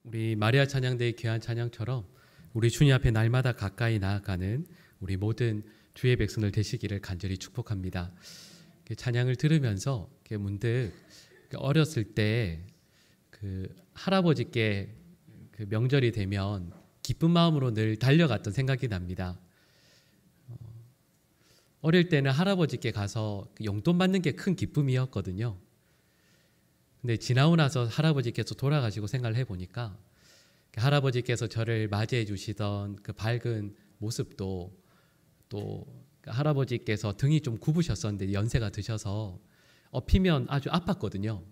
우리 마리아 찬양대의 귀한 찬양처럼 우리 주님 앞에 날마다 가까이 나아가는 우리 모든 주의 백성들 되시기를 간절히 축복합니다. 찬양을 들으면서 문득 어렸을 때 그 할아버지께 그 명절이 되면 기쁜 마음으로 늘 달려갔던 생각이 납니다. 어릴 때는 할아버지께 가서 용돈 받는 게 큰 기쁨이었거든요. 근데 지나고 나서 할아버지께서 돌아가시고 생각을 해보니까 할아버지께서 저를 맞이해 주시던 그 밝은 모습도 또 할아버지께서 등이 좀 굽으셨었는데 연세가 드셔서 엎이면 아주 아팠거든요.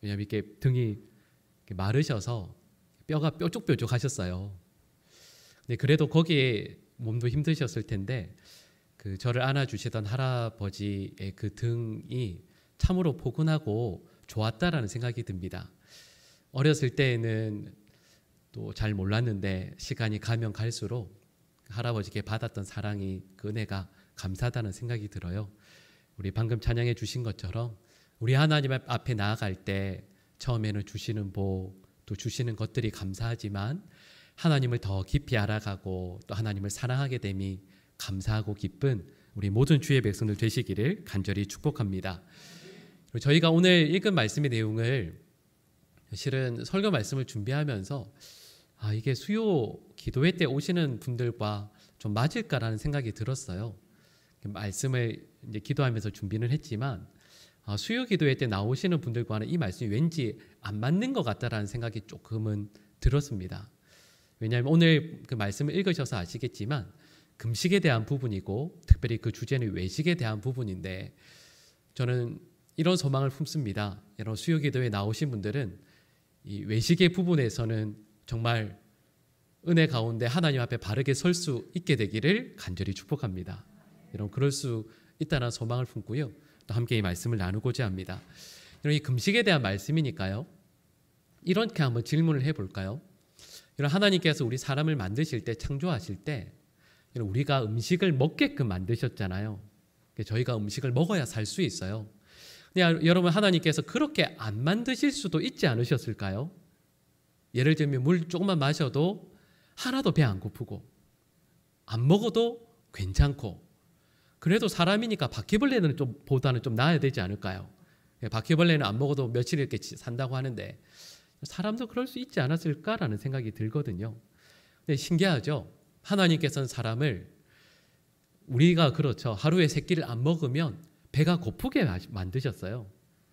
왜냐하면 이렇게 등이 마르셔서 뼈가 뾰족뾰족 하셨어요. 근데 그래도 거기에 몸도 힘드셨을 텐데 그 저를 안아주시던 할아버지의 그 등이 참으로 포근하고 좋았다라는 생각이 듭니다. 어렸을 때에는 또 잘 몰랐는데 시간이 가면 갈수록 할아버지께 받았던 사랑이 그 은혜가 감사하다는 생각이 들어요. 우리 방금 찬양해 주신 것처럼 우리 하나님 앞에 나아갈 때 처음에는 주시는 복, 또 주시는 것들이 감사하지만 하나님을 더 깊이 알아가고 또 하나님을 사랑하게 됨이 감사하고 기쁜 우리 모든 주의 백성들 되시기를 간절히 축복합니다. 저희가 오늘 읽은 말씀의 내용을 실은 설교 말씀을 준비하면서 이게 수요 기도회 때 오시는 분들과 좀 맞을까라는 생각이 들었어요. 말씀을 이제 기도하면서 준비는 했지만 수요 기도회 때 나오시는 분들과는 이 말씀이 왠지 안 맞는 것 같다라는 생각이 조금은 들었습니다. 왜냐하면 오늘 그 말씀을 읽으셔서 아시겠지만 금식에 대한 부분이고 특별히 그 주제는 외식에 대한 부분인데 저는 이런 소망을 품습니다. 여러 수요 기도에 나오신 분들은 이 외식의 부분에서는 정말 은혜 가운데 하나님 앞에 바르게 설 수 있게 되기를 간절히 축복합니다. 여러분 그럴 수 있다는 소망을 품고요. 또 함께 이 말씀을 나누고자 합니다. 여러분 이 금식에 대한 말씀이니까요. 이렇게 한번 질문을 해볼까요? 여러분 하나님께서 우리 사람을 만드실 때 창조하실 때 우리가 음식을 먹게끔 만드셨잖아요. 저희가 음식을 먹어야 살 수 있어요. 근데 여러분 하나님께서 그렇게 안 만드실 수도 있지 않으셨을까요? 예를 들면 물 조금만 마셔도 하나도 배 안 고프고 안 먹어도 괜찮고 그래도 사람이니까 바퀴벌레는 보다는 좀 나아야 되지 않을까요? 바퀴벌레는 안 먹어도 며칠 이렇게 산다고 하는데 사람도 그럴 수 있지 않았을까라는 생각이 들거든요. 근데 신기하죠? 하나님께서는 사람을 우리가 그렇죠. 하루에 3끼를 안 먹으면 배가 고프게 만드셨어요.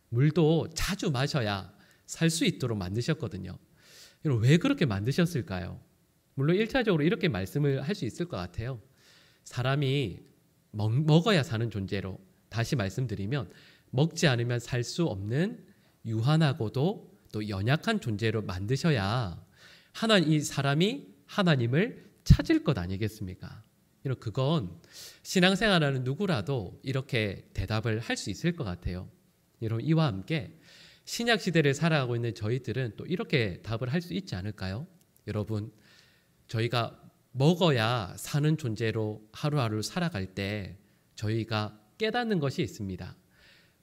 물도 자주 마셔야 살 수 있도록 만드셨거든요. 왜 그렇게 만드셨을까요? 물론 1차적으로 이렇게 말씀을 할 수 있을 것 같아요. 사람이 먹어야 사는 존재로 다시 말씀드리면 먹지 않으면 살 수 없는 유한하고도 또 연약한 존재로 만드셔야 이 사람이 하나님을 찾을 것 아니겠습니까? 그건 신앙생활하는 누구라도 이렇게 대답을 할 수 있을 것 같아요. 여러분 이와 함께 신약 시대를 살아가고 있는 저희들은 또 이렇게 답을 할 수 있지 않을까요? 여러분 저희가 먹어야 사는 존재로 하루하루 살아갈 때 저희가 깨닫는 것이 있습니다.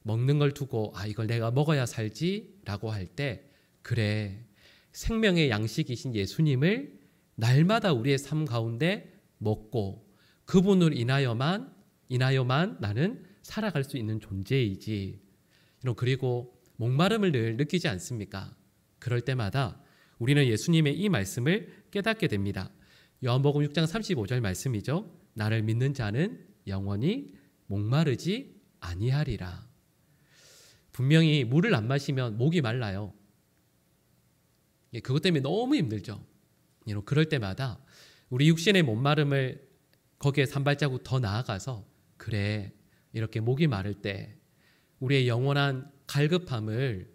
먹는 걸 두고 이걸 내가 먹어야 살지라고 할 때 그래 생명의 양식이신 예수님을 날마다 우리의 삶 가운데 먹고 그분을 인하여만 나는 살아갈 수 있는 존재이지. 그리고 목마름을 늘 느끼지 않습니까? 그럴 때마다 우리는 예수님의 이 말씀을 깨닫게 됩니다. 요한복음 6장 35절 말씀이죠. 나를 믿는 자는 영원히 목마르지 아니하리라. 분명히 물을 안 마시면 목이 말라요. 그것 때문에 너무 힘들죠. 그럴 때마다 우리 육신의 목마름을 거기에 3발자국 더 나아가서 그래 이렇게 목이 마를 때 우리의 영원한 갈급함을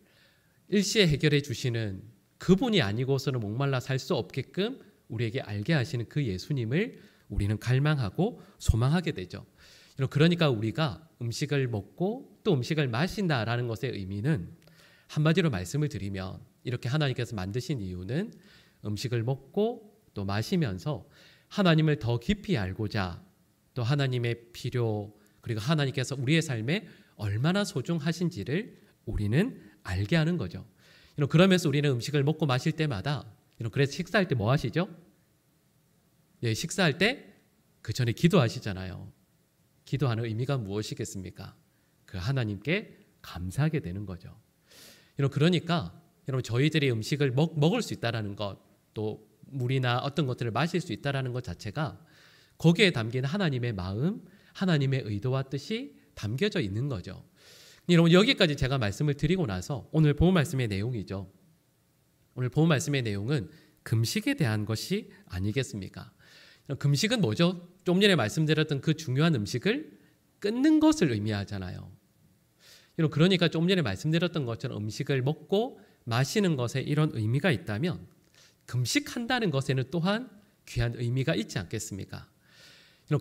일시에 해결해 주시는 그분이 아니고서는 목말라 살 수 없게끔 우리에게 알게 하시는 그 예수님을 우리는 갈망하고 소망하게 되죠. 그러니까 우리가 음식을 먹고 또 음식을 마신다라는 것의 의미는 한마디로 말씀을 드리면 이렇게 하나님께서 만드신 이유는 음식을 먹고 또 마시면서 하나님을 더 깊이 알고자 또 하나님의 필요 그리고 하나님께서 우리의 삶에 얼마나 소중하신지를 우리는 알게 하는 거죠. 그러면서 우리는 음식을 먹고 마실 때마다 그래서 식사할 때 뭐 하시죠? 예, 식사할 때 그 전에 기도하시잖아요. 기도하는 의미가 무엇이겠습니까? 그 하나님께 감사하게 되는 거죠. 그러니까 여러분 저희들이 음식을 먹을 수 있다라는 것, 또 물이나 어떤 것들을 마실 수 있다라는 것 자체가 거기에 담긴 하나님의 마음, 하나님의 의도와 뜻이 담겨져 있는 거죠. 여러분 여기까지 제가 말씀을 드리고 나서 오늘 본문 말씀의 내용이죠. 오늘 본문 말씀의 내용은 금식에 대한 것이 아니겠습니까? 금식은 뭐죠? 좀 전에 말씀드렸던 그 중요한 음식을 끊는 것을 의미하잖아요. 그러니까 좀 전에 말씀드렸던 것처럼 음식을 먹고 마시는 것에 이런 의미가 있다면 금식한다는 것에는 또한 귀한 의미가 있지 않겠습니까?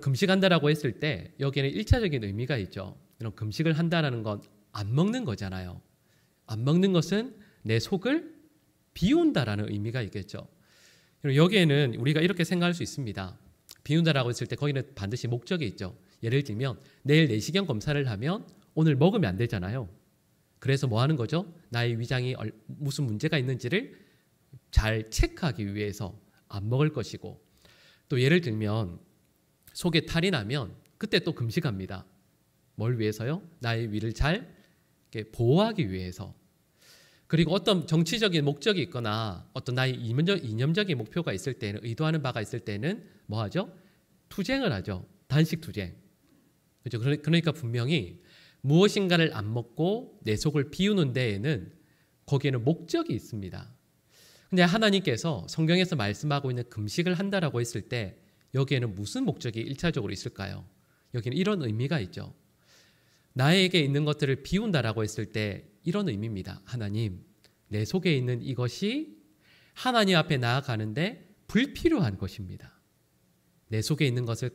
금식한다라고 했을 때 여기에는 1차적인 의미가 있죠. 금식을 한다는 건 안 먹는 거잖아요. 안 먹는 것은 내 속을 비운다라는 의미가 있겠죠. 여기에는 우리가 이렇게 생각할 수 있습니다. 비운다라고 했을 때 거기는 반드시 목적이 있죠. 예를 들면 내일 내시경 검사를 하면 오늘 먹으면 안 되잖아요. 그래서 뭐 하는 거죠? 나의 위장이 무슨 문제가 있는지를 잘 체크하기 위해서 안 먹을 것이고, 또 예를 들면 속에 탈이 나면 그때 또 금식합니다. 뭘 위해서요? 나의 위를 잘 보호하기 위해서. 그리고 어떤 정치적인 목적이 있거나 어떤 나의 이념적인 목표가 있을 때는, 의도하는 바가 있을 때는 뭐 하죠? 투쟁을 하죠. 단식 투쟁. 그렇죠? 그러니까 분명히 무엇인가를 안 먹고 내 속을 비우는 데에는 거기에는 목적이 있습니다. 근데 하나님께서 성경에서 말씀하고 있는 금식을 한다라고 했을 때 여기에는 무슨 목적이 1차적으로 있을까요? 여기는 이런 의미가 있죠. 나에게 있는 것들을 비운다라고 했을 때 이런 의미입니다. 하나님, 내 속에 있는 이것이 하나님 앞에 나아가는데 불필요한 것입니다. 내 속에 있는 것을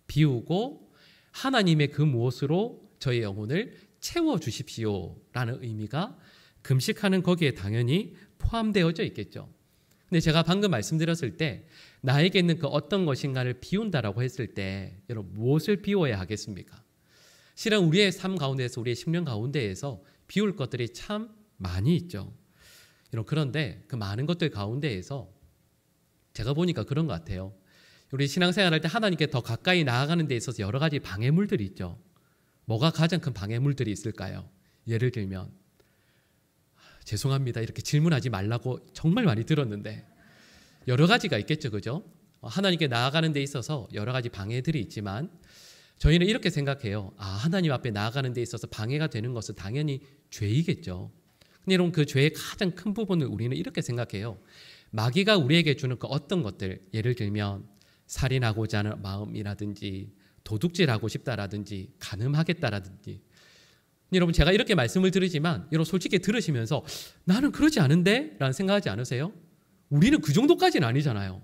비우고 하나님의 그 무엇으로 저의 영혼을 채워주십시오라는 의미가 금식하는 거기에 당연히 포함되어져 있겠죠. 근데 제가 방금 말씀드렸을 때 나에게 있는 그 어떤 것인가를 비운다라고 했을 때 여러분 무엇을 비워야 하겠습니까? 실은 우리의 삶 가운데에서, 우리의 심령 가운데에서 비울 것들이 참 많이 있죠. 그런데 그 많은 것들 가운데에서 제가 보니까 그런 것 같아요. 우리 신앙생활 할 때 하나님께 더 가까이 나아가는 데 있어서 여러 가지 방해물들이 있죠. 뭐가 가장 큰 방해물들이 있을까요? 예를 들면 죄송합니다. 이렇게 질문하지 말라고 정말 많이 들었는데 여러 가지가 있겠죠. 그죠? 하나님께 나아가는 데 있어서 여러 가지 방해들이 있지만 저희는 이렇게 생각해요. 하나님 앞에 나아가는 데 있어서 방해가 되는 것은 당연히 죄이겠죠. 근데 여러분 그 죄의 가장 큰 부분을 우리는 이렇게 생각해요. 마귀가 우리에게 주는 그 어떤 것들, 예를 들면 살인하고자 하는 마음이라든지 도둑질하고 싶다라든지 간음하겠다라든지. 여러분 제가 이렇게 말씀을 드리지만 여러분 솔직히 들으시면서 나는 그러지 않은데? 라는 생각하지 않으세요? 우리는 그 정도까지는 아니잖아요.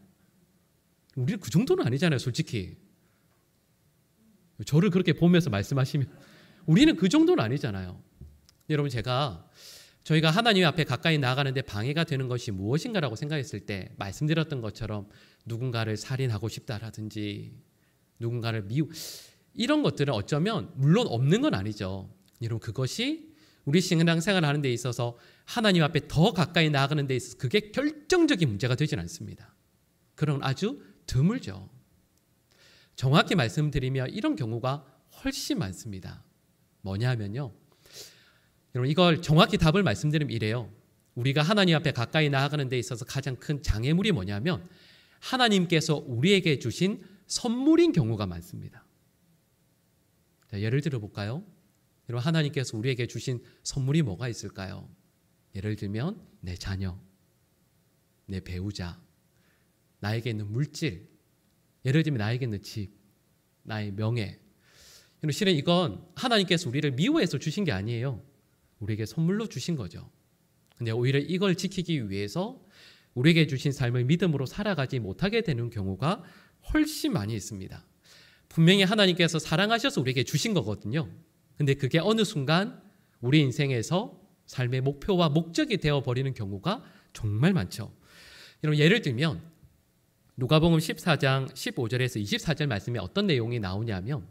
우리는 그 정도는 아니잖아요. 솔직히. 저를 그렇게 보면서 말씀하시면 우리는 그 정도는 아니잖아요. 여러분 저희가 하나님 앞에 가까이 나아가는데 방해가 되는 것이 무엇인가라고 생각했을 때 말씀드렸던 것처럼 누군가를 살인하고 싶다라든지 누군가를 이런 것들은 어쩌면 물론 없는 건 아니죠. 여러분 그것이 우리 신앙생활을 하는 데 있어서 하나님 앞에 더 가까이 나아가는 데 있어서 그게 결정적인 문제가 되진 않습니다. 그런 아주 드물죠. 정확히 말씀드리면 이런 경우가 훨씬 많습니다. 뭐냐면요. 여러분 이걸 정확히 답을 말씀드리면 이래요. 우리가 하나님 앞에 가까이 나아가는 데 있어서 가장 큰 장애물이 뭐냐면 하나님께서 우리에게 주신 선물인 경우가 많습니다. 자, 예를 들어 볼까요? 여러분 하나님께서 우리에게 주신 선물이 뭐가 있을까요? 예를 들면 내 자녀, 내 배우자, 나에게 있는 물질, 예를 들면 나에게 있는 집, 나의 명예. 실은 이건 하나님께서 우리를 미워해서 주신 게 아니에요. 우리에게 선물로 주신 거죠. 근데 오히려 이걸 지키기 위해서 우리에게 주신 삶을 믿음으로 살아가지 못하게 되는 경우가 훨씬 많이 있습니다. 분명히 하나님께서 사랑하셔서 우리에게 주신 거거든요. 근데 그게 어느 순간 우리 인생에서 삶의 목표와 목적이 되어버리는 경우가 정말 많죠. 여러분 예를 들면 누가복음 14장 15절에서 24절 말씀에 어떤 내용이 나오냐면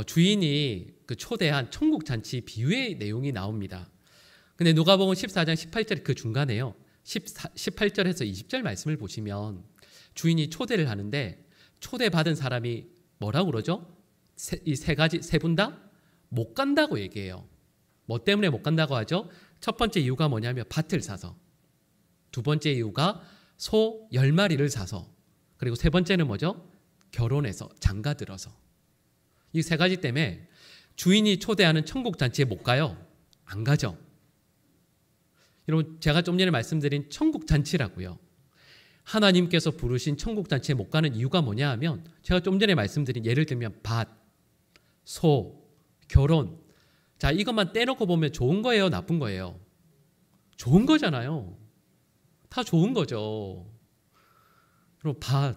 주인이 그 초대한 천국 잔치 비유의 내용이 나옵니다. 근데 누가복음 14장 18절 그 중간에요. 18절에서 20절 말씀을 보시면 주인이 초대를 하는데 초대받은 사람이 뭐라고 그러죠? 이 세 분 다 못 간다고 얘기해요. 뭐 때문에 못 간다고 하죠? 첫 번째 이유가 뭐냐면 밭을 사서, 두 번째 이유가 소 10마리를 사서, 그리고 세 번째는 뭐죠? 결혼해서 장가 들어서. 이 세 가지 때문에 주인이 초대하는 천국 잔치에 못 가요. 안 가죠. 여러분, 제가 좀 전에 말씀드린 천국 잔치라고요. 하나님께서 부르신 천국 잔치에 못 가는 이유가 뭐냐 하면 제가 좀 전에 말씀드린, 예를 들면 밭, 소, 결혼. 자, 이것만 떼놓고 보면 좋은 거예요, 나쁜 거예요? 좋은 거잖아요. 다 좋은 거죠. 그리고 밭,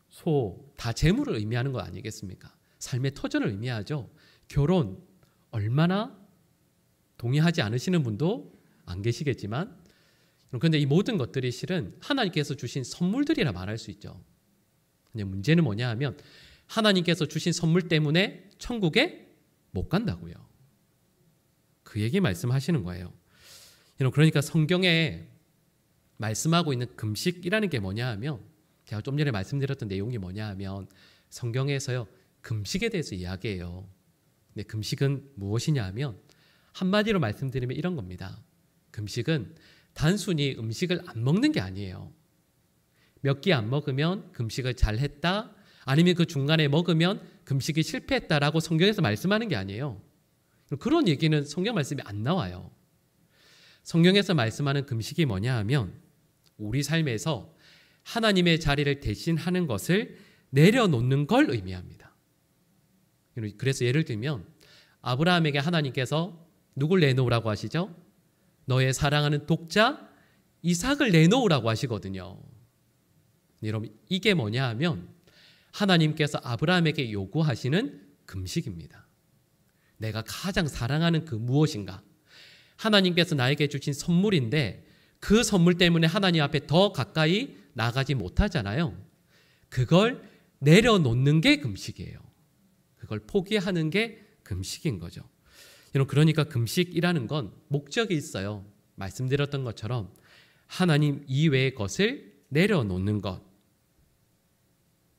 소, 다 재물을 의미하는 거 아니겠습니까? 삶의 터전을 의미하죠. 결혼, 얼마나 동의하지 않으시는 분도 안 계시겠지만, 그런데 이 모든 것들이 실은 하나님께서 주신 선물들이라 말할 수 있죠. 근데 문제는 뭐냐 하면 하나님께서 주신 선물 때문에 천국에 못 간다고요. 그 얘기 말씀하시는 거예요. 그러니까 성경에 말씀하고 있는 금식이라는 게 뭐냐 하면, 제가 좀 전에 말씀드렸던 내용이 뭐냐 하면 성경에서요, 금식에 대해서 이야기해요. 근데 금식은 무엇이냐 하면 한마디로 말씀드리면 이런 겁니다. 금식은 단순히 음식을 안 먹는 게 아니에요. 몇 끼 안 먹으면 금식을 잘 했다, 아니면 그 중간에 먹으면 금식이 실패했다라고 성경에서 말씀하는 게 아니에요. 그런 얘기는 성경 말씀이 안 나와요. 성경에서 말씀하는 금식이 뭐냐 하면 우리 삶에서 하나님의 자리를 대신하는 것을 내려놓는 걸 의미합니다. 그래서 예를 들면 아브라함에게 하나님께서 누굴 내놓으라고 하시죠? 너의 사랑하는 독자 이삭을 내놓으라고 하시거든요. 여러분, 이게 뭐냐 하면 하나님께서 아브라함에게 요구하시는 금식입니다. 내가 가장 사랑하는 그 무엇인가, 하나님께서 나에게 주신 선물인데 그 선물 때문에 하나님 앞에 더 가까이 나가지 못하잖아요. 그걸 내려놓는 게 금식이에요. 그걸 포기하는 게 금식인 거죠. 그러니까 금식이라는 건 목적이 있어요. 말씀드렸던 것처럼 하나님 이외의 것을 내려놓는 것,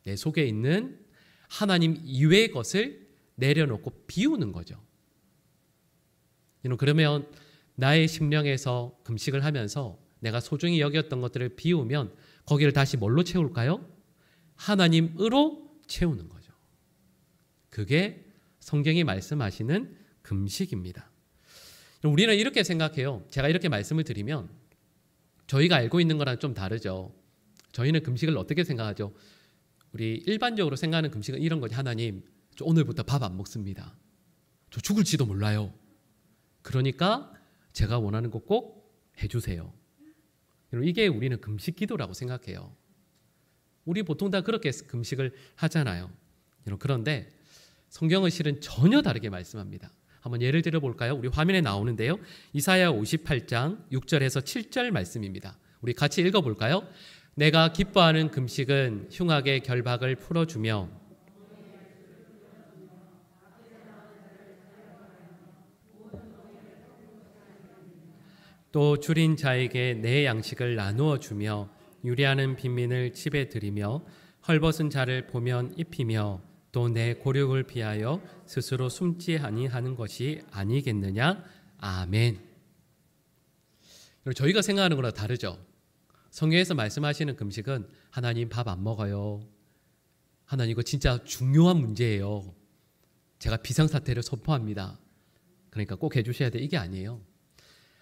내 속에 있는 하나님 이외의 것을 내려놓고 비우는 거죠. 그러면 나의 심령에서 금식을 하면서 내가 소중히 여겼던 것들을 비우면 거기를 다시 뭘로 채울까요? 하나님으로 채우는 거죠. 그게 성경이 말씀하시는 금식입니다. 우리는 이렇게 생각해요. 제가 이렇게 말씀을 드리면 저희가 알고 있는 거랑 좀 다르죠. 저희는 금식을 어떻게 생각하죠? 우리 일반적으로 생각하는 금식은 이런 거죠. 하나님, 저 오늘부터 밥 안 먹습니다. 저 죽을지도 몰라요. 그러니까 제가 원하는 거 꼭 해주세요. 이게 우리는 금식 기도라고 생각해요. 우리 보통 다 그렇게 금식을 하잖아요. 그런데 성경은 실은 전혀 다르게 말씀합니다. 한번 예를 들어 볼까요? 우리 화면에 나오는데요. 이사야 58장 6절에서 7절 말씀입니다. 우리 같이 읽어볼까요? 내가 기뻐하는 금식은 흉악의 결박을 풀어주며 또 줄인 자에게 내 양식을 나누어 주며 유리하는 빈민을 집에 들이며 헐벗은 자를 보면 입히며 또 내 고륙을 피하여 스스로 숨지 아니하는 것이 아니겠느냐. 아멘. 저희가 생각하는 거랑 다르죠. 성경에서 말씀하시는 금식은 하나님 밥 안 먹어요. 하나님 이거 진짜 중요한 문제예요. 제가 비상사태를 선포합니다. 그러니까 꼭 해주셔야 돼. 이게 아니에요.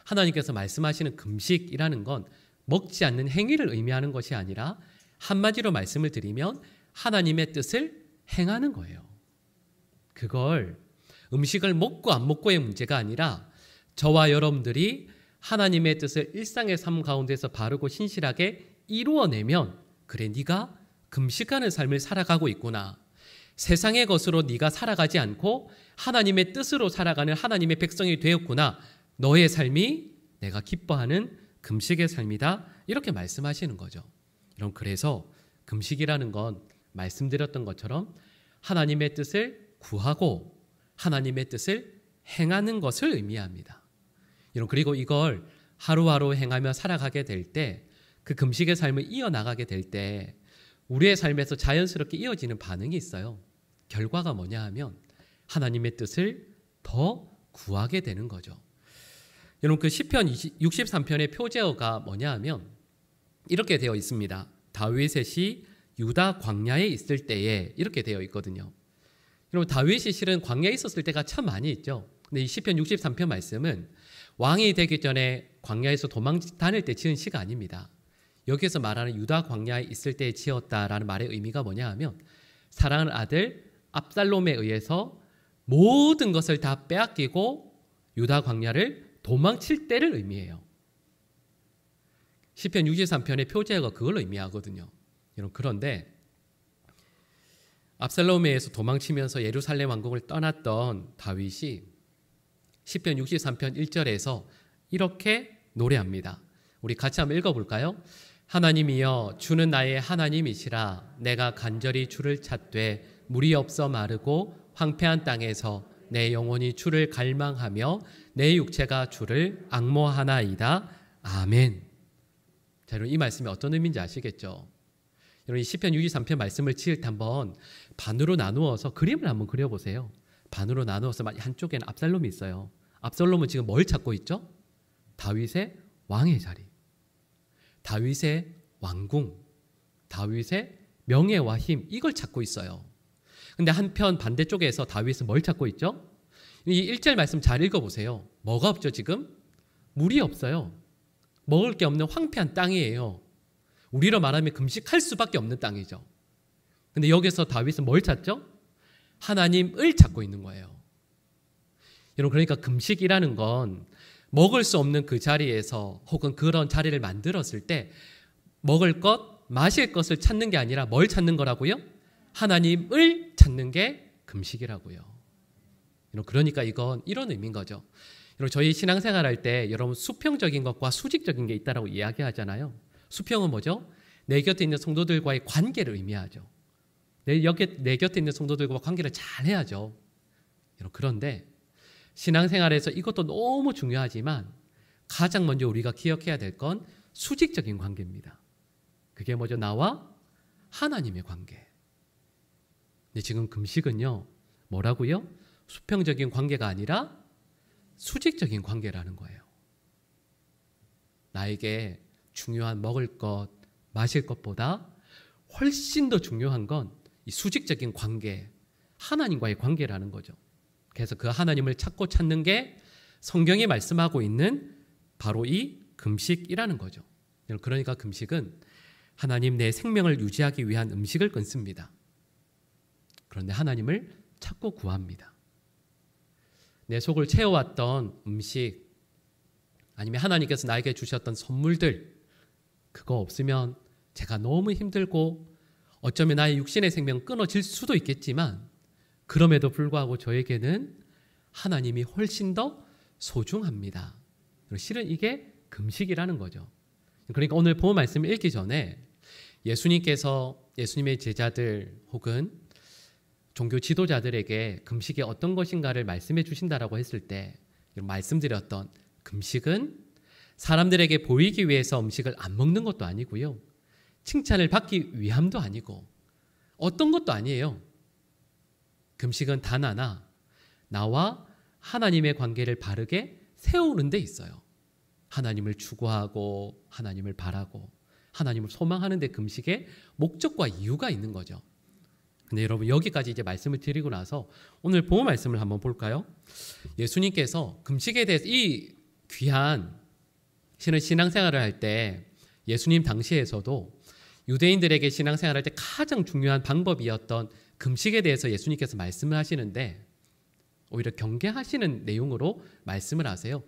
하나님께서 말씀하시는 금식이라는 건 먹지 않는 행위를 의미하는 것이 아니라 한마디로 말씀을 드리면 하나님의 뜻을 행하는 거예요. 그걸 음식을 먹고 안 먹고의 문제가 아니라 저와 여러분들이 하나님의 뜻을 일상의 삶 가운데서 바르고 신실하게 이루어내면 그래, 네가 금식하는 삶을 살아가고 있구나. 세상의 것으로 네가 살아가지 않고 하나님의 뜻으로 살아가는 하나님의 백성이 되었구나. 너의 삶이 내가 기뻐하는 금식의 삶이다. 이렇게 말씀하시는 거죠. 그래서 금식이라는 건 말씀드렸던 것처럼 하나님의 뜻을 구하고 하나님의 뜻을 행하는 것을 의미합니다. 그리고 이걸 하루하루 행하며 살아가게 될 때, 그 금식의 삶을 이어나가게 될 때 우리의 삶에서 자연스럽게 이어지는 반응이 있어요. 결과가 뭐냐 하면 하나님의 뜻을 더 구하게 되는 거죠. 여러분, 그 시편 63편의 표제어가 뭐냐 하면 이렇게 되어 있습니다. 다윗의 시 유다 광야에 있을 때에, 이렇게 되어 있거든요. 여러분, 다윗이 실은 광야에 있었을 때가 참 많이 있죠. 근데 이 시편 63편 말씀은 왕이 되기 전에 광야에서 도망 다닐 때 지은 시가 아닙니다. 여기서 말하는 유다 광야에 있을 때에 지었다라는 말의 의미가 뭐냐 하면 사랑하는 아들 압살롬에 의해서 모든 것을 다 빼앗기고 유다 광야를 도망칠 때를 의미해요. 시편 63편의 표제가 그걸 의미하거든요. 여러분, 그런데 압살롬에 의해서 도망치면서 예루살렘 왕궁을 떠났던 다윗이 시편 63편 1절에서 이렇게 노래합니다. 우리 같이 한번 읽어볼까요? 하나님이여, 주는 나의 하나님이시라. 내가 간절히 주를 찾되 물이 없어 마르고 황폐한 땅에서 내 영혼이 주를 갈망하며 내 육체가 주를 앙모하나이다. 아멘. 자, 여러분, 이 말씀이 어떤 의미인지 아시겠죠? 여러분, 이 시편 63편 말씀을 지을 때 한번 반으로 나누어서 그림을 한번 그려보세요. 반으로 나누어서 한쪽에는 압살롬이 있어요. 압살롬은 지금 뭘 찾고 있죠? 다윗의 왕의 자리, 다윗의 왕궁, 다윗의 명예와 힘, 이걸 찾고 있어요. 근데 한편 반대쪽에서 다윗은 뭘 찾고 있죠? 이 1절 말씀 잘 읽어보세요. 뭐가 없죠 지금? 물이 없어요. 먹을 게 없는 황폐한 땅이에요. 우리로 말하면 금식할 수밖에 없는 땅이죠. 근데 여기서 다윗은 뭘 찾죠? 하나님을 찾고 있는 거예요. 여러분, 그러니까 금식이라는 건 먹을 수 없는 그 자리에서 혹은 그런 자리를 만들었을 때 먹을 것, 마실 것을 찾는 게 아니라 뭘 찾는 거라고요? 하나님을 찾는 게 금식이라고요. 여러분, 그러니까 이건 이런 의미인 거죠. 여러분, 저희 신앙생활 할 때 여러분 수평적인 것과 수직적인 게 있다라고 이야기하잖아요. 수평은 뭐죠? 내 곁에 있는 성도들과의 관계를 의미하죠. 내 곁에 있는 성도들과 관계를 잘 해야죠. 여러분, 그런데 신앙생활에서 이것도 너무 중요하지만 가장 먼저 우리가 기억해야 될 건 수직적인 관계입니다. 그게 뭐죠? 나와 하나님의 관계. 근데 지금 금식은요, 뭐라고요? 수평적인 관계가 아니라 수직적인 관계라는 거예요. 나에게 중요한 먹을 것, 마실 것보다 훨씬 더 중요한 건 이 수직적인 관계, 하나님과의 관계라는 거죠. 그래서 그 하나님을 찾고 찾는 게 성경이 말씀하고 있는 바로 이 금식이라는 거죠. 그러니까 금식은 하나님 내 생명을 유지하기 위한 음식을 끊습니다. 그런데 하나님을 찾고 구합니다. 내 속을 채워왔던 음식, 아니면 하나님께서 나에게 주셨던 선물들, 그거 없으면 제가 너무 힘들고 어쩌면 나의 육신의 생명 끊어질 수도 있겠지만 그럼에도 불구하고 저에게는 하나님이 훨씬 더 소중합니다. 실은 이게 금식이라는 거죠. 그러니까 오늘 본문 말씀을 읽기 전에 예수님께서 예수님의 제자들 혹은 종교 지도자들에게 금식이 어떤 것인가를 말씀해 주신다라고 했을 때 말씀드렸던 금식은 사람들에게 보이기 위해서 음식을 안 먹는 것도 아니고요. 칭찬을 받기 위함도 아니고 어떤 것도 아니에요. 금식은 단 하나, 나와 하나님의 관계를 바르게 세우는 데 있어요. 하나님을 추구하고 하나님을 바라고 하나님을 소망하는 데 금식의 목적과 이유가 있는 거죠. 근데 여러분, 여기까지 이제 말씀을 드리고 나서 오늘 본문 말씀을 한번 볼까요? 예수님께서 금식에 대해서 이 귀한 신앙생활을 할 때 예수님 당시에서도 유대인들에게 신앙생활할 때 가장 중요한 방법이었던 금식에 대해서 예수님께서 말씀을 하시는데 오히려 경계하시는 내용으로 말씀을 하세요.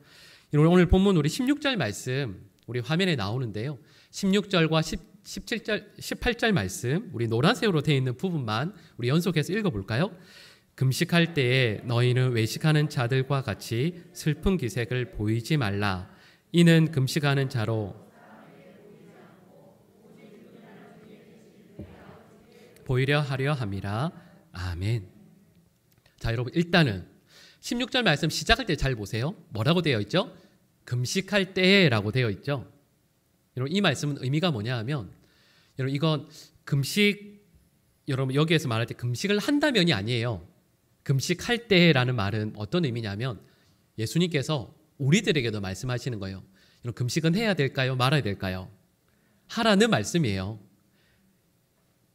오늘 본문 우리 16절 말씀 우리 화면에 나오는데요. 16절과 17절, 18절 말씀 우리 노란색으로 되어 있는 부분만 우리 연속해서 읽어볼까요? 금식할 때에 너희는 외식하는 자들과 같이 슬픈 기색을 보이지 말라. 이는 금식하는 자로 보이려 하려 함이라. 아멘. 자, 여러분, 일단은 16절 말씀 시작할 때 잘 보세요. 뭐라고 되어 있죠? 금식할 때라고 되어 있죠. 여러분 이 말씀은 의미가 뭐냐 하면 여러분 이건 금식 여러분 여기에서 말할 때 금식을 한다면이 아니에요. 금식할 때라는 말은 어떤 의미냐면 예수님께서 우리들에게도 말씀하시는 거예요. 여러분 금식은 해야 될까요? 말아야 될까요? 하라는 말씀이에요.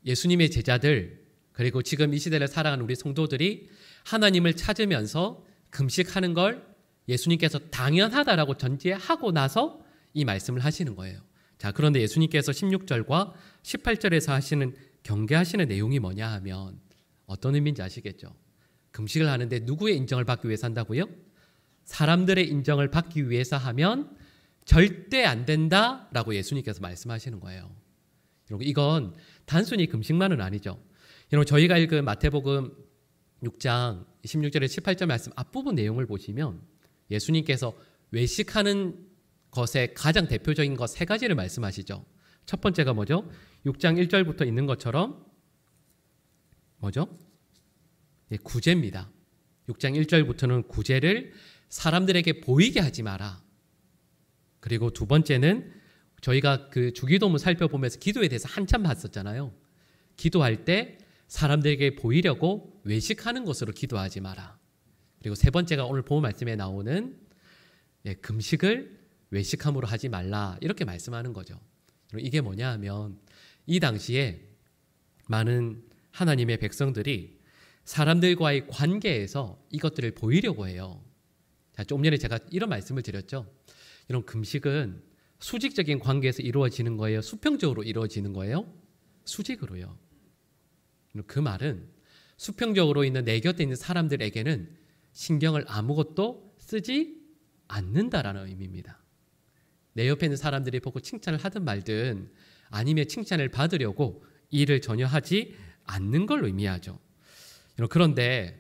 예수님의 제자들 그리고 지금 이 시대를 살아가는 우리 성도들이 하나님을 찾으면서 금식하는 걸 예수님께서 당연하다라고 전제하고 나서 이 말씀을 하시는 거예요. 자, 그런데 예수님께서 16절과 18절에서 하시는 경계하시는 내용이 뭐냐 하면 어떤 의미인지 아시겠죠? 금식을 하는데 누구의 인정을 받기 위해서 한다고요? 사람들의 인정을 받기 위해서 하면 절대 안 된다라고 예수님께서 말씀하시는 거예요. 여러분 이건 단순히 금식만은 아니죠. 여러분 저희가 읽은 마태복음 6장 16절에 18절 말씀 앞부분 내용을 보시면 예수님께서 외식하는 것의 가장 대표적인 것 세 가지를 말씀하시죠. 첫 번째가 뭐죠? 6장 1절부터 있는 것처럼 뭐죠? 예, 구제입니다. 6장 1절부터는 구제를 사람들에게 보이게 하지 마라. 그리고 두 번째는 저희가 그 주기도문 살펴보면서 기도에 대해서 한참 봤었잖아요. 기도할 때 사람들에게 보이려고 외식하는 것으로 기도하지 마라. 그리고 세 번째가 오늘 본문 말씀에 나오는 금식을 외식함으로 하지 말라 이렇게 말씀하는 거죠. 이게 뭐냐 하면 이 당시에 많은 하나님의 백성들이 사람들과의 관계에서 이것들을 보이려고 해요. 자, 좀 전에 제가 이런 말씀을 드렸죠. 이런 금식은 수직적인 관계에서 이루어지는 거예요? 수평적으로 이루어지는 거예요? 수직으로요. 그 말은 수평적으로 있는 내 곁에 있는 사람들에게는 신경을 아무것도 쓰지 않는다라는 의미입니다. 내 옆에 있는 사람들이 보고 칭찬을 하든 말든 아니면 칭찬을 받으려고 일을 전혀 하지 않는 걸 의미하죠. 그런데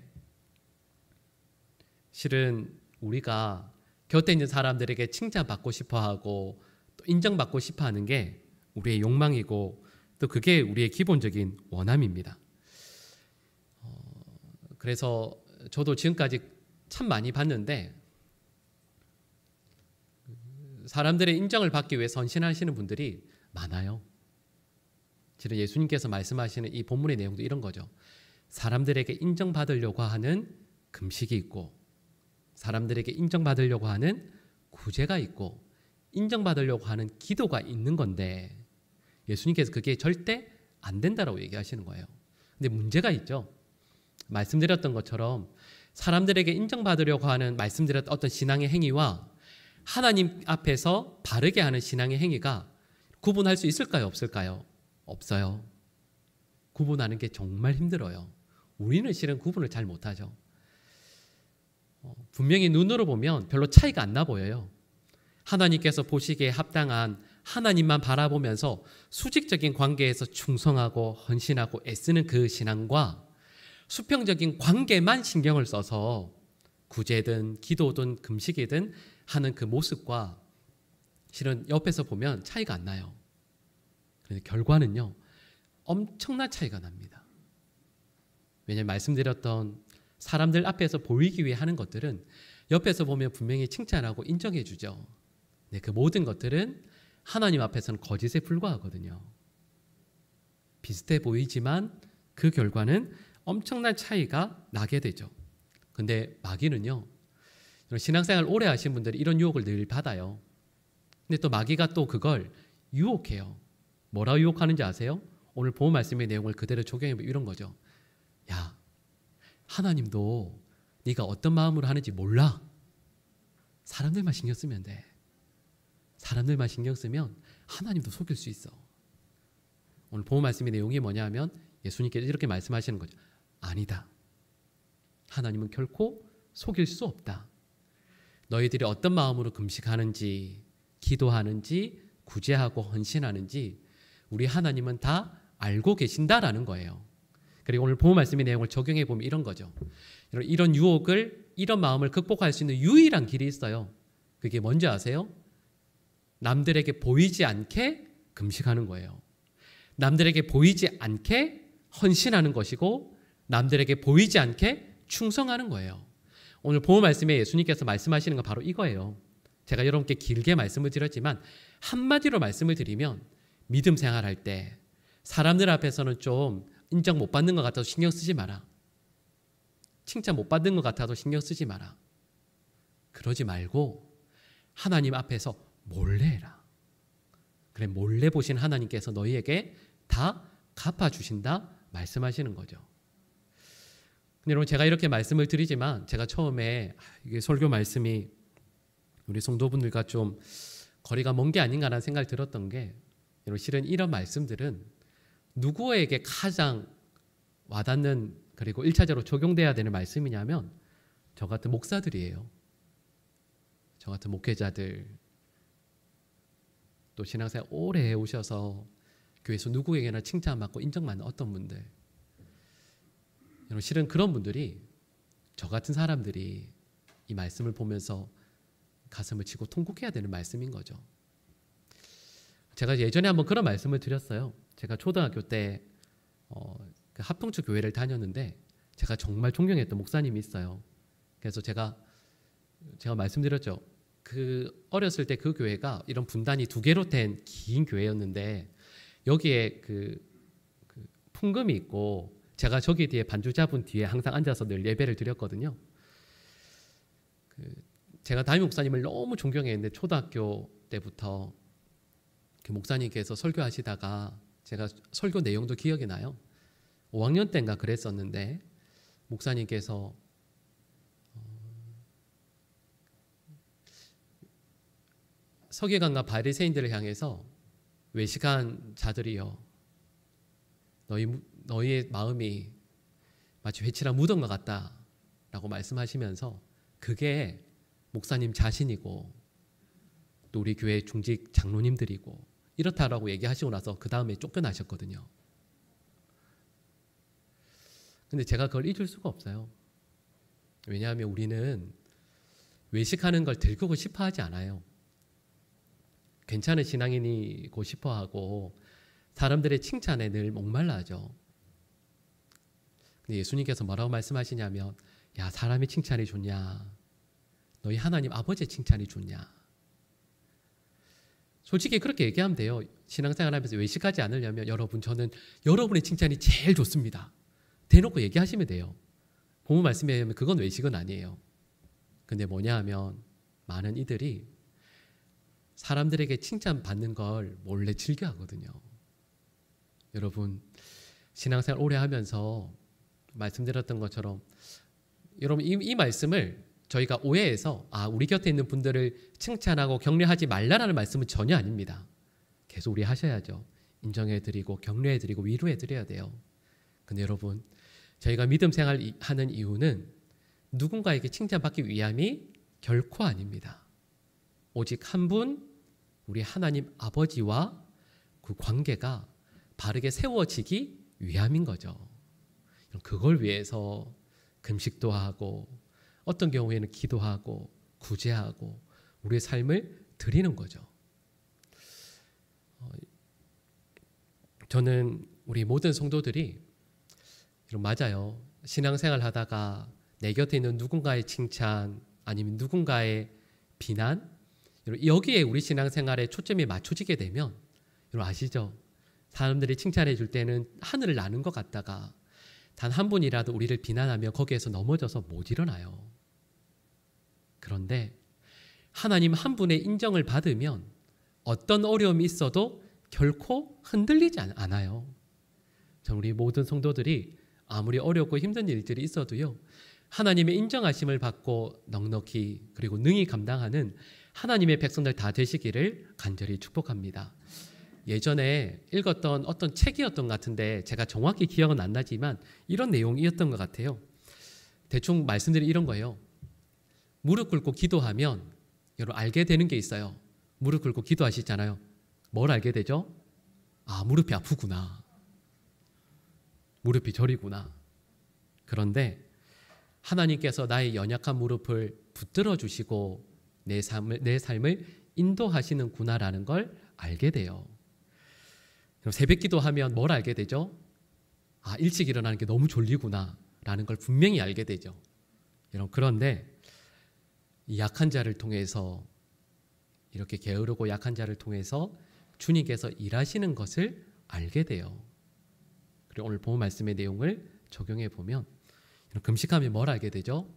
실은 우리가 곁에 있는 사람들에게 칭찬받고 싶어하고 또 인정받고 싶어하는 게 우리의 욕망이고 또 그게 우리의 기본적인 원함입니다. 그래서 저도 지금까지 참 많이 봤는데 사람들의 인정을 받기 위해 헌신하시는 분들이 많아요. 실은 예수님께서 말씀하시는 이 본문의 내용도 이런 거죠. 사람들에게 인정받으려고 하는 금식이 있고 사람들에게 인정받으려고 하는 구제가 있고 인정받으려고 하는 기도가 있는 건데 예수님께서 그게 절대 안 된다라고 얘기하시는 거예요. 근데 문제가 있죠. 말씀드렸던 것처럼 사람들에게 인정받으려고 하는 말씀드렸던 어떤 신앙의 행위와 하나님 앞에서 바르게 하는 신앙의 행위가 구분할 수 있을까요? 없을까요? 없어요. 구분하는 게 정말 힘들어요. 우리는 실은 구분을 잘 못하죠. 분명히 눈으로 보면 별로 차이가 안 나 보여요. 하나님께서 보시기에 합당한 하나님만 바라보면서 수직적인 관계에서 충성하고 헌신하고 애쓰는 그 신앙과 수평적인 관계만 신경을 써서 구제든 기도든 금식이든 하는 그 모습과 실은 옆에서 보면 차이가 안 나요. 그런데 결과는요 엄청난 차이가 납니다. 왜냐하면 말씀드렸던 사람들 앞에서 보이기 위해 하는 것들은 옆에서 보면 분명히 칭찬하고 인정해 주죠. 네, 그 모든 것들은 하나님 앞에서는 거짓에 불과하거든요. 비슷해 보이지만 그 결과는 엄청난 차이가 나게 되죠. 근데 마귀는요, 신앙생활 오래 하신 분들이 이런 유혹을 늘 받아요. 근데 또 마귀가 또 그걸 유혹해요. 뭐라고 유혹하는지 아세요? 오늘 본 말씀의 내용을 그대로 적용해보면 이런 거죠. 야, 하나님도 네가 어떤 마음으로 하는지 몰라. 사람들만 신경 쓰면 돼. 사람들만 신경 쓰면 하나님도 속일 수 있어. 오늘 본 말씀의 내용이 뭐냐 하면 예수님께서 이렇게 말씀하시는 거죠. 아니다. 하나님은 결코 속일 수 없다. 너희들이 어떤 마음으로 금식하는지, 기도하는지, 구제하고 헌신하는지 우리 하나님은 다 알고 계신다라는 거예요. 그리고 오늘 본 말씀의 내용을 적용해 보면 이런 거죠. 이런 유혹을, 이런 마음을 극복할 수 있는 유일한 길이 있어요. 그게 뭔지 아세요? 남들에게 보이지 않게 금식하는 거예요. 남들에게 보이지 않게 헌신하는 것이고 남들에게 보이지 않게 충성하는 거예요. 오늘 본 말씀에 예수님께서 말씀하시는 건 바로 이거예요. 제가 여러분께 길게 말씀을 드렸지만 한마디로 말씀을 드리면 믿음 생활할 때 사람들 앞에서는 좀 인정 못 받는 것 같아도 신경 쓰지 마라. 칭찬 못 받는 것 같아도 신경 쓰지 마라. 그러지 말고 하나님 앞에서 몰래 해라. 그래, 몰래 보신 하나님께서 너희에게 다 갚아주신다 말씀하시는 거죠. 근데 여러분, 제가 이렇게 말씀을 드리지만 제가 처음에 이게 설교 말씀이 우리 성도분들과 좀 거리가 먼 게 아닌가라는 생각이 들었던 게, 여러분, 실은 이런 말씀들은 누구에게 가장 와닿는, 그리고 1차적으로 적용돼야 되는 말씀이냐면 저 같은 목사들이에요. 저 같은 목회자들, 또 신앙생활 오래 해오셔서 교회에서 누구에게나 칭찬받고 인정받는 어떤 분들, 여러분, 실은 그런 분들이, 저 같은 사람들이 이 말씀을 보면서 가슴을 치고 통곡해야 되는 말씀인 거죠. 제가 예전에 한번 그런 말씀을 드렸어요. 제가 초등학교 때 그 합동처 교회를 다녔는데 제가 정말 존경했던 목사님이 있어요. 그래서 제가 말씀드렸죠. 그 어렸을 때 그 교회가 이런 분단이 2개로 된 긴 교회였는데 여기에 그 풍금이 있고 제가 저기 뒤에 반주자분 뒤에 항상 앉아서 늘 예배를 드렸거든요. 제가 담임 목사님을 너무 존경했는데 초등학교 때부터 그 목사님께서 설교하시다가 제가 설교 내용도 기억이 나요. 5학년 때인가 그랬었는데 목사님께서 서기관과 바리새인들을 향해서 외식한 자들이여, 너희의 마음이 마치 회칠한 무덤 것 같다라고 말씀하시면서 그게 목사님 자신이고 또 우리 교회 중직 장로님들이고 이렇다라고 얘기하시고 나서 그 다음에 쫓겨나셨거든요. 근데 제가 그걸 잊을 수가 없어요. 왜냐하면 우리는 외식하는 걸 들키고 싶어 하지 않아요. 괜찮은 신앙인이고 싶어 하고 사람들의 칭찬에 늘 목말라 하죠. 근데 예수님께서 뭐라고 말씀하시냐면, 야, 사람의 칭찬이 좋냐? 너희 하나님 아버지의 칭찬이 좋냐? 솔직히 그렇게 얘기하면 돼요. 신앙생활 하면서 외식하지 않으려면 여러분, 저는 여러분의 칭찬이 제일 좋습니다. 대놓고 얘기하시면 돼요. 본문 말씀에 의하면 그건 외식은 아니에요. 근데 뭐냐 하면 많은 이들이 사람들에게 칭찬받는 걸 몰래 즐겨 하거든요. 여러분, 신앙생활 오래 하면서 말씀드렸던 것처럼 여러분, 이 말씀을 저희가 오해해서 우리 곁에 있는 분들을 칭찬하고 격려하지 말라라는 말씀은 전혀 아닙니다. 계속 우리 하셔야죠. 인정해드리고 격려해드리고 위로해드려야 돼요. 근데 여러분, 저희가 믿음 생활하는 이유는 누군가에게 칭찬받기 위함이 결코 아닙니다. 오직 한 분, 우리 하나님 아버지와 그 관계가 바르게 세워지기 위함인 거죠. 그걸 위해서 금식도 하고 어떤 경우에는 기도하고 구제하고 우리의 삶을 드리는 거죠. 저는 우리 모든 성도들이 맞아요. 신앙생활 하다가 내 곁에 있는 누군가의 칭찬 아니면 누군가의 비난, 여기에 우리 신앙생활에 초점이 맞춰지게 되면 여러분 아시죠? 사람들이 칭찬해 줄 때는 하늘을 나는 것 같다가 단 한 분이라도 우리를 비난하며 거기에서 넘어져서 못 일어나요. 그런데 하나님 한 분의 인정을 받으면 어떤 어려움이 있어도 결코 흔들리지 않아요. 우리 모든 성도들이 아무리 어렵고 힘든 일들이 있어도요, 하나님의 인정하심을 받고 넉넉히 그리고 능히 감당하는 하나님의 백성들 다 되시기를 간절히 축복합니다. 예전에 읽었던 어떤 책이었던 것 같은데 제가 정확히 기억은 안 나지만 이런 내용이었던 것 같아요. 대충 말씀드린 이런 거예요. 무릎 꿇고 기도하면 여러분 알게 되는 게 있어요. 무릎 꿇고 기도하시잖아요. 뭘 알게 되죠? 무릎이 아프구나. 무릎이 저리구나. 그런데 하나님께서 나의 연약한 무릎을 붙들어 주시고 내 삶을 인도하시는구나라는 걸 알게 돼요. 새벽 기도하면 뭘 알게 되죠? 일찍 일어나는 게 너무 졸리구나라는 걸 분명히 알게 되죠. 여러분, 그런데 이 약한 자를 통해서 이렇게 게으르고 약한 자를 통해서 주님께서 일하시는 것을 알게 돼요. 그리고 오늘 본 말씀의 내용을 적용해 보면 금식하면 뭘 알게 되죠?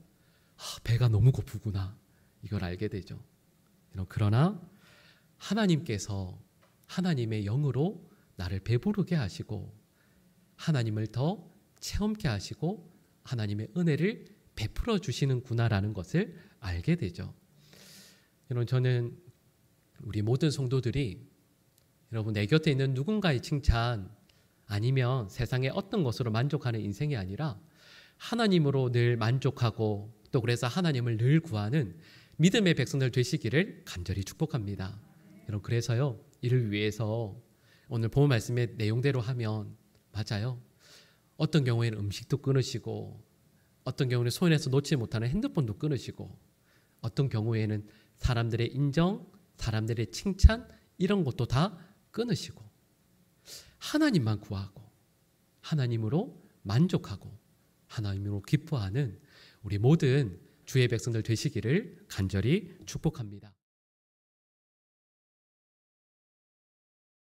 배가 너무 고프구나. 이걸 알게 되죠. 그러나 하나님께서 하나님의 영으로 나를 배부르게 하시고 하나님을 더 체험케 하시고 하나님의 은혜를 베풀어 주시는구나라는 것을 알게 되죠. 여러분, 저는 우리 모든 성도들이 여러분 내 곁에 있는 누군가의 칭찬 아니면 세상의 어떤 것으로 만족하는 인생이 아니라 하나님으로 늘 만족하고 또 그래서 하나님을 늘 구하는 믿음의 백성들 되시기를 간절히 축복합니다. 여러분, 그래서요, 이를 위해서 오늘 본 말씀의 내용대로 하면 맞아요. 어떤 경우에는 음식도 끊으시고 어떤 경우는 손에서 놓지 못하는 핸드폰도 끊으시고 어떤 경우에는 사람들의 인정, 사람들의 칭찬 이런 것도 다 끊으시고 하나님만 구하고 하나님으로 만족하고 하나님으로 기뻐하는 우리 모든 주의 백성들 되시기를 간절히 축복합니다.